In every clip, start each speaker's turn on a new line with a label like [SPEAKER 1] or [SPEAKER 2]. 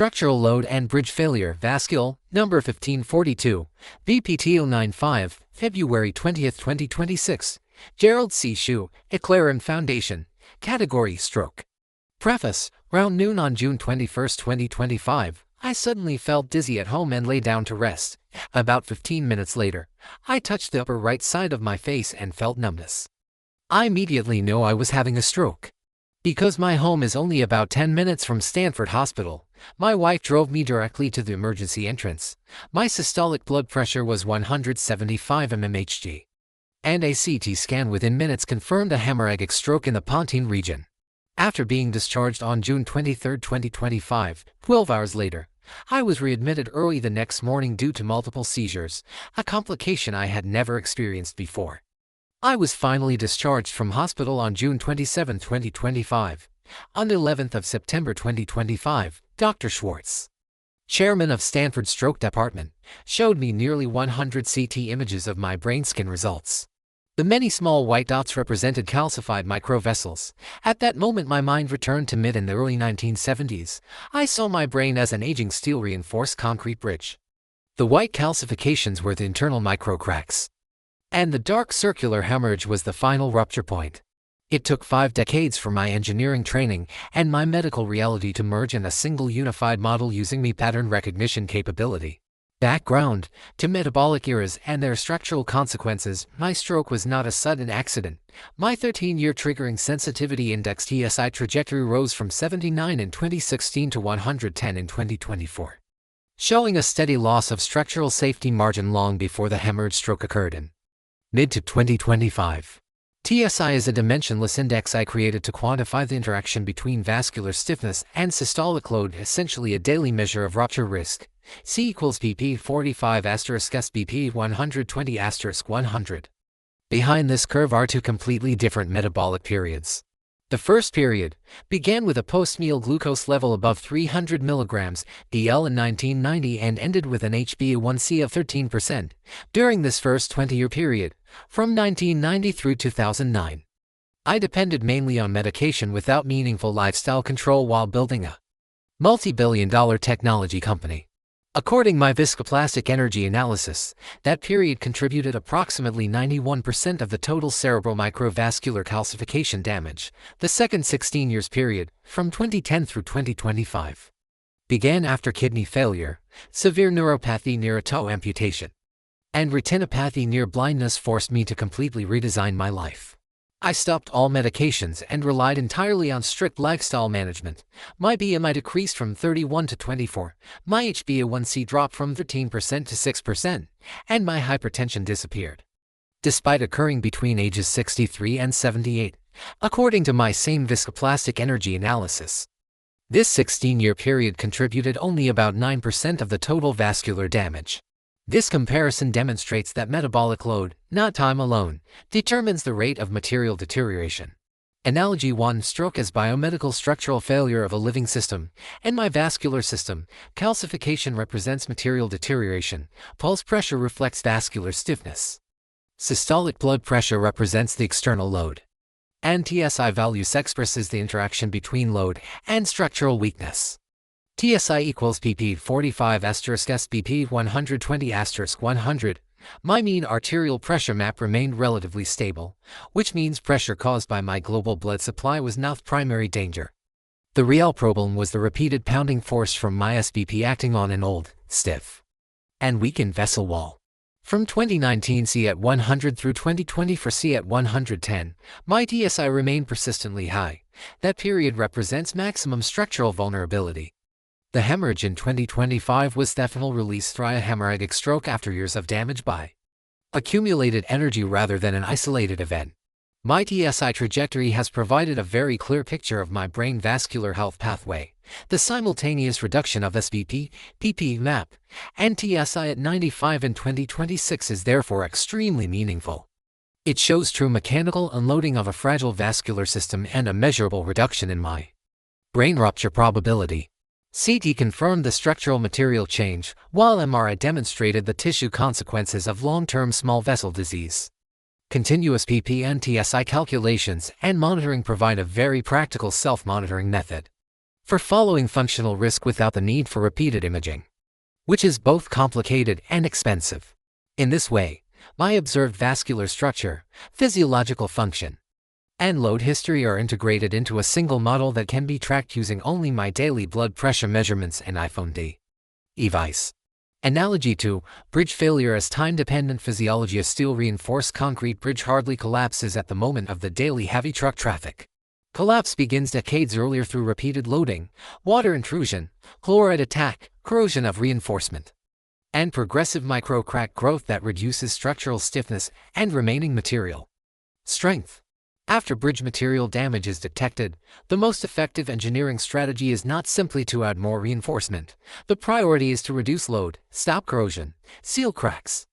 [SPEAKER 1] Structural load and bridge failure, Vascular, number 1542, VPT 095, February 20, 2026. Gerald C. EclaireMD Foundation. Category Stroke. Preface. Round noon on June 21, 2025, I suddenly felt dizzy at home and lay down to rest. About 15 minutes later, I touched the upper right side of my face and felt numbness. I immediately knew I was having a stroke. Because my home is only about 10 minutes from Stanford Hospital, my wife drove me directly to the emergency entrance. My systolic blood pressure was 175 mmHg. And a CT scan within minutes confirmed a hemorrhagic stroke in the pontine region. After being discharged on June 23, 2025, 12 hours later, I was readmitted early the next morning due to multiple seizures, a complication I had never experienced before. I was finally discharged from hospital on June 27, 2025. On the 11th of September 2025, Dr. Schwartz, chairman of Stanford Stroke Department, showed me nearly 100 CT images of my brain scan results. The many small white dots represented calcified microvessels. At that moment my mind returned to mid and the early 1970s. I saw my brain as an aging steel-reinforced concrete bridge. The white calcifications were the internal microcracks. And the dark circular hemorrhage was the final rupture point. It took 5 decades for my engineering training and my medical reality to merge in a single unified model using me pattern recognition capability. Background. To metabolic eras and their structural consequences, my stroke was not a sudden accident. My 13-year triggering sensitivity index TSI trajectory rose from 79 in 2016 to 110 in 2024, showing a steady loss of structural safety margin long before the hemorrhage stroke occurred in mid to 2025. TSI is a dimensionless index I created to quantify the interaction between vascular stiffness and systolic load, essentially a daily measure of rupture risk. C equals pp 45 *SBP 120 *100. Behind this curve are 2 completely different metabolic periods. The first period began with a post-meal glucose level above 300 mg DL in 1990 and ended with an HbA1c of 13%. During this first 20-year period, from 1990 through 2009, I depended mainly on medication without meaningful lifestyle control while building a multi-billion-dollar technology company. According to my viscoplastic energy analysis, that period contributed approximately 91% of the total cerebral microvascular calcification damage. The second 16 years period, from 2010 through 2025, began after kidney failure, severe neuropathy near a toe amputation, and retinopathy near blindness forced me to completely redesign my life. I stopped all medications and relied entirely on strict lifestyle management. My BMI decreased from 31 to 24, my HbA1c dropped from 13% to 6%, and my hypertension disappeared, despite occurring between ages 63 and 78, according to my same viscoplastic energy analysis. This 16-year period contributed only about 9% of the total vascular damage. This comparison demonstrates that metabolic load, not time alone, determines the rate of material deterioration. Analogy 1. Stroke as biomedical structural failure of a living system. In my vascular system, calcification represents material deterioration, pulse pressure reflects vascular stiffness, systolic blood pressure represents the external load, and TSI values expresses the interaction between load and structural weakness. TSI equals pp 45 *SBP 120 *100. My mean arterial pressure map remained relatively stable, which means pressure caused by my global blood supply was not the primary danger. The real problem was the repeated pounding force from my SBP acting on an old, stiff, and weakened vessel wall. From 2019 C at 100 through 2024 C at 110, my TSI remained persistently high. That period represents maximum structural vulnerability. The hemorrhage in 2025 was epithelial release via hemorrhagic stroke after years of damage by accumulated energy rather than an isolated event. My TSI trajectory has provided a very clear picture of my brain vascular health pathway. The simultaneous reduction of SBP, PP map, and TSI at 95 in 2026 is therefore extremely meaningful. It shows true mechanical unloading of a fragile vascular system and a measurable reduction in my brain rupture probability. CT confirmed the structural material change, while MRI demonstrated the tissue consequences of long-term small vessel disease. Continuous PP and TSI calculations and monitoring provide a very practical self-monitoring method. for following functional risk without the need for repeated imaging, which is both complicated and expensive. In this way, my observed vascular structure, physiological function, and load history are integrated into a single model that can be tracked using only my daily blood pressure measurements and iPhone device. Analogy to bridge failure as time-dependent physiology. A steel-reinforced concrete bridge hardly collapses at the moment of the daily heavy truck traffic. Collapse begins decades earlier through repeated loading, water intrusion, chloride attack, corrosion of reinforcement, and progressive micro-crack growth that reduces structural stiffness and remaining material strength. After bridge material damage is detected, the most effective engineering strategy is not simply to add more reinforcement. The priority is to reduce load, stop corrosion, seal cracks,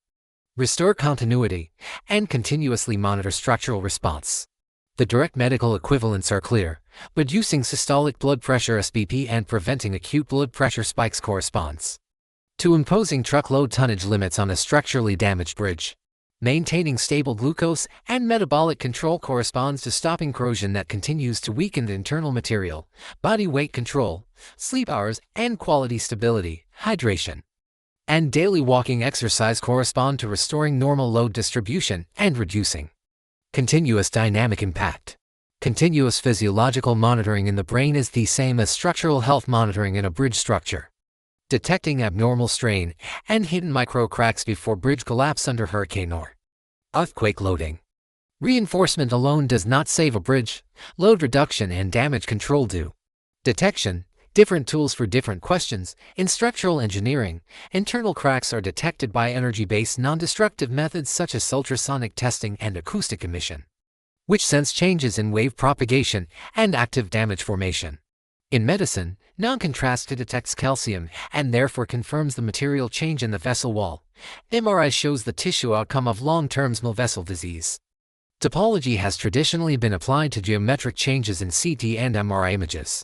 [SPEAKER 1] restore continuity, and continuously monitor structural response. The direct medical equivalents are clear. Reducing systolic blood pressure (SBP) and preventing acute blood pressure spikes corresponds to imposing truckload tonnage limits on a structurally damaged bridge. Maintaining stable glucose and metabolic control corresponds to stopping corrosion that continues to weaken the internal material. Body weight control, sleep hours, and quality stability, hydration, and daily walking exercise correspond to restoring normal load distribution and reducing continuous dynamic impact. Continuous physiological monitoring in the brain is the same as structural health monitoring in a bridge structure. Detecting abnormal strain and hidden micro-cracks before bridge collapse under hurricane or earthquake loading. Reinforcement alone does not save a bridge. Load reduction and damage control do. Detection, different tools for different questions. In structural engineering, internal cracks are detected by energy-based non-destructive methods such as ultrasonic testing and acoustic emission, which sense changes in wave propagation and active damage formation. In medicine, non-contrast detects calcium and therefore confirms the material change in the vessel wall. MRI shows the tissue outcome of long-term small vessel disease. Topology has traditionally been applied to geometric changes in CT and MRI images.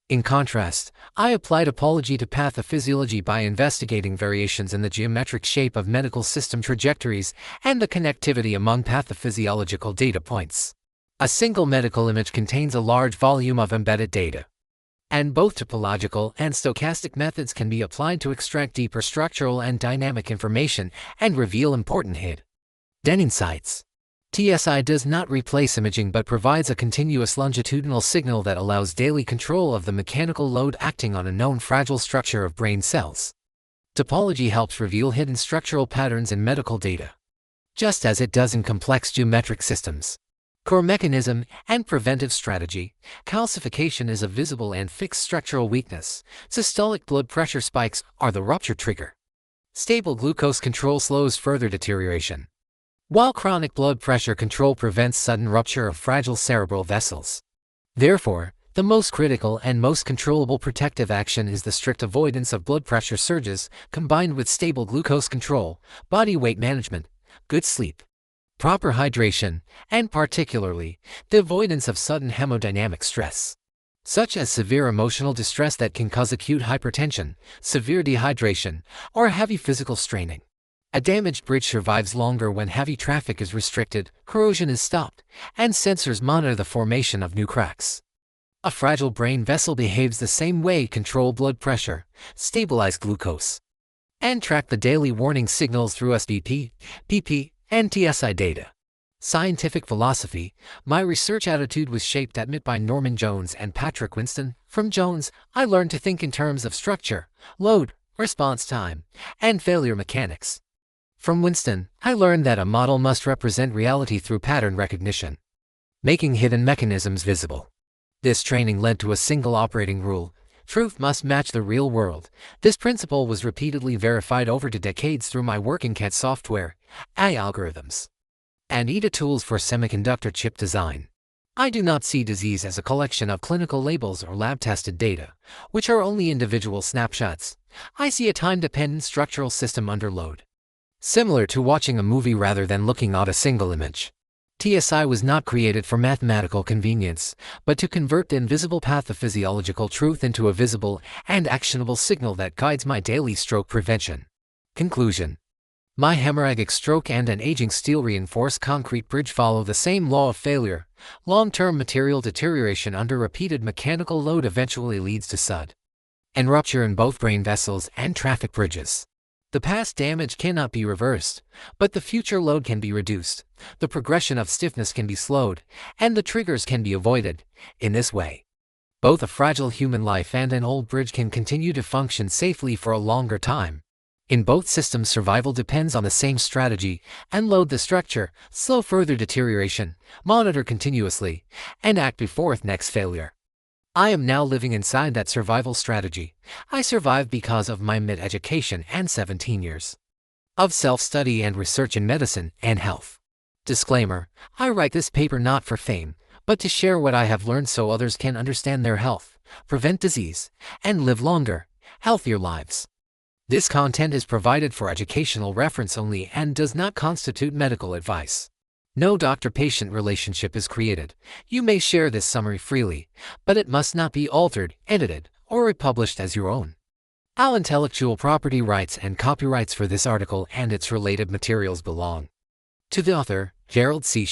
[SPEAKER 1] In contrast, I apply topology to pathophysiology by investigating variations in the geometric shape of medical system trajectories and the connectivity among pathophysiological data points. A single medical image contains a large volume of embedded data, and both topological and stochastic methods can be applied to extract deeper structural and dynamic information and reveal important hidden insights. TSI does not replace imaging but provides a continuous longitudinal signal that allows daily control of the mechanical load acting on a known fragile structure of brain cells. Topology helps reveal hidden structural patterns in medical data, just as it does in complex geometric systems. Core mechanism and preventive strategy. Calcification is a visible and fixed structural weakness. Systolic blood pressure spikes are the rupture trigger. Stable glucose control slows further deterioration, while chronic blood pressure control prevents sudden rupture of fragile cerebral vessels. Therefore, the most critical and most controllable protective action is the strict avoidance of blood pressure surges, combined with stable glucose control, body weight management, good sleep, proper hydration, and particularly, the avoidance of sudden hemodynamic stress, such as severe emotional distress that can cause acute hypertension, severe dehydration, or heavy physical straining. A damaged bridge survives longer when heavy traffic is restricted, corrosion is stopped, and sensors monitor the formation of new cracks. A fragile brain vessel behaves the same way. Control blood pressure, stabilize glucose, and track the daily warning signals through SBP, PP, and TSI data. Scientific philosophy. My research attitude was shaped at MIT by Norman Jones and Patrick Winston. From Jones, I learned to think in terms of structure, load, response time, and failure mechanics. From Winston, I learned that a model must represent reality through pattern recognition, making hidden mechanisms visible. This training led to a single operating rule: truth must match the real world. This principle was repeatedly verified over the decades through my work in CAD software, AI algorithms, and EDA tools for semiconductor chip design. I do not see disease as a collection of clinical labels or lab-tested data, which are only individual snapshots. I see a time-dependent structural system under load, similar to watching a movie rather than looking at a single image. TSI was not created for mathematical convenience, but to convert the invisible pathophysiological truth into a visible and actionable signal that guides my daily stroke prevention. Conclusion. My hemorrhagic stroke and an aging steel-reinforced concrete bridge follow the same law of failure. Long-term material deterioration under repeated mechanical load eventually leads to sud and rupture in both brain vessels and traffic bridges. The past damage cannot be reversed, but the future load can be reduced, the progression of stiffness can be slowed, and the triggers can be avoided. In this way, both a fragile human life and an old bridge can continue to function safely for a longer time. In both systems, survival depends on the same strategy: unload the structure, slow further deterioration, monitor continuously, and act before next failure. I am now living inside that survival strategy. I survived because of my mid-education and 17 years of self-study and research in medicine and health. Disclaimer: I write this paper not for fame, but to share what I have learned so others can understand their health, prevent disease, and live longer, healthier lives. This content is provided for educational reference only and does not constitute medical advice. No doctor-patient relationship is created. You may share this summary freely, but it must not be altered, edited, or republished as your own. All intellectual property rights and copyrights for this article and its related materials belong to the author, Gerald C.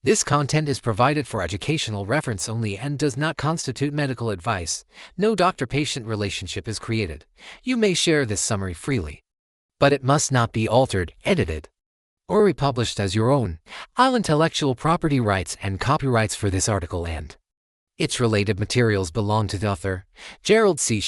[SPEAKER 1] This content is provided for educational reference only and does not constitute medical advice. No doctor-patient relationship is created. You may share this summary freely, but it must not be altered, edited, or republished as your own. All intellectual property rights and copyrights for this article and its related materials belong to the author, Gerald C.